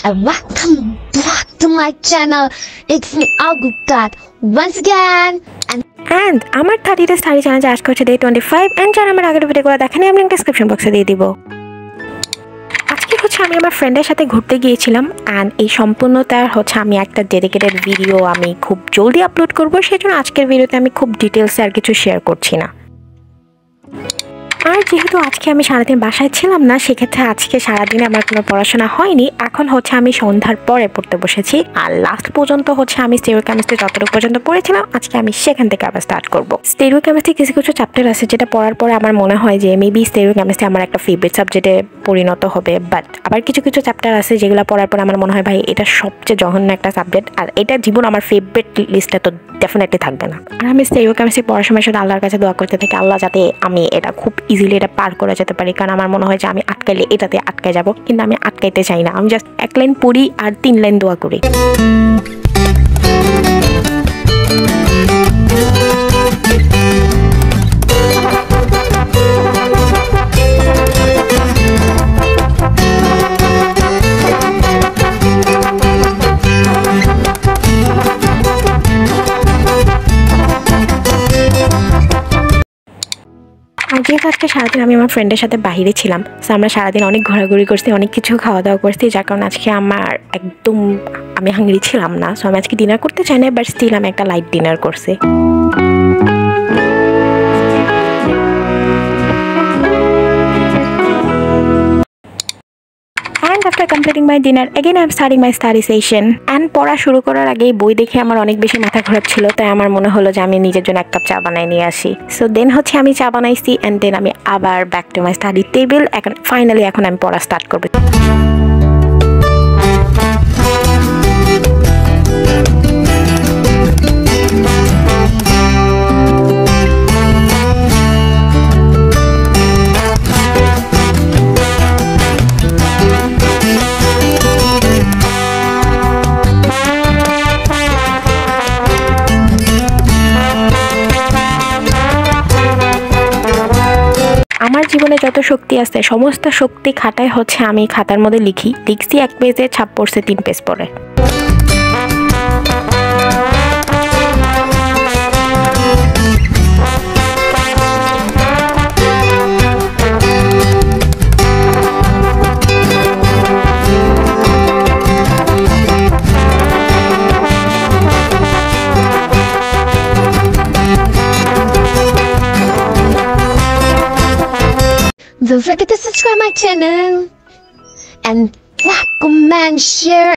and welcome back to my channel. It's me Agukat once again and আমার 30 days study challenge আজকে হচ্ছে day 25 and যারা আমার আগের ভিডিওগুলো দেখেনি আমি লিংক ডেসক্রিপশন বক্সে দিয়ে দিব। আজকে হচ্ছে আমি আমার ফ্রেন্ডের সাথে ঘুরতে গিয়েছিলাম and এই সম্পূর্ণতার হচ্ছে আমি একটা ডেডিকেটেড ভিডিও আমি খুব জলদি আপলোড করব, সেজন্য আজকের ভিডিওতে আমি খুব ডিটেইলসে আর কিছু শেয়ার করছি না। আর যেহেতু আজকে আমি সারাদিন বাসায় ছিলাম না, সেক্ষেত্রে আজকে সারাদিনে আমার কোনো পড়াশোনা হয়নি। এখন হচ্ছে আমি সন্ধ্যার পরে পড়তে বসেছি, আর লাস্ট পর্যন্ত হচ্ছে আমি স্টেরিওকেমিস্ট্রি যতটুকু পর্যন্ত পড়েছিলাম আজকে আমি সেখান থেকে আবার স্টার্ট করব। স্টেরিওকেমিস্ট্রি কিছু কিছু চ্যাপ্টার আছে যেটা পড়ার পরে আমার মনে হয় যে মেবি স্টেরিওকেমিস্ট্রি আমার একটা ফেভারিট সাবজেক্টে পরিণত হবে, বাট আবার কিছু কিছু চ্যাপ্টার আছে যেগুলো পড়ার পর আমার মনে হয় ভাই এটা সবচেয়ে জঘন্য একটা সাবজেক্ট, আর এটা জীবন আমার ফেভারিট লিস্টে তো ডেফিনেটলি থাকবে না। আর আমি স্টেরিওকেমিস্ট্রি পড়ার সময় শুধু আল্লাহর কাছে দোয়া করতে থাকি, আল্লাহ যাতে আমি এটা খুব ইজিলি এটা পার করে যেতে পারি, কারণ আমার মনে হয় যে আমি আটকাইলে এটাতে আটকে যাব, কিন্তু আমি আটকাইতে চাই না। আমি জাস্ট 1 লাইন পড়ি আর 3 লাইন দোয়া করি। যেহেতু আজকে সারাদিন আমি আমার ফ্রেন্ডের সাথে বাইরে ছিলাম, সো আমরা সারাদিন অনেক ঘোরাঘুরি করছি, অনেক কিছু খাওয়া দাওয়া করছি, যার কারণে আজকে আমার একদম আমি হাংরি ছিলাম না। সো আমি আজকে ডিনার করতে চাই না, বাট স্টিল আমি একটা লাইট ডিনার করছি। After completing my dinner, again I'm starting my study session. And পড়া শুরু করার আগে বই দেখে আমার অনেক বেশি মাথা খারাপ ছিল, তাই আমার মনে হলো যে আমি নিজের জন্য 1 কাপ চা বানাই নিয়ে আসি। সো দেন হচ্ছে আমি চা বানাইছি and then আমি আবার back to my study table. এখন ফাইনালি এখন আমি পড়া স্টার্ট করব। আমার জীবনে যত শক্তি আছে সমস্ত শক্তি খাটায় হচ্ছে আমি খাতার মধ্যে লিখছি 1 পেজে, ছাপ পড়ছে 3 পেজ পরে। Don't forget to subscribe my channel and like, comment, share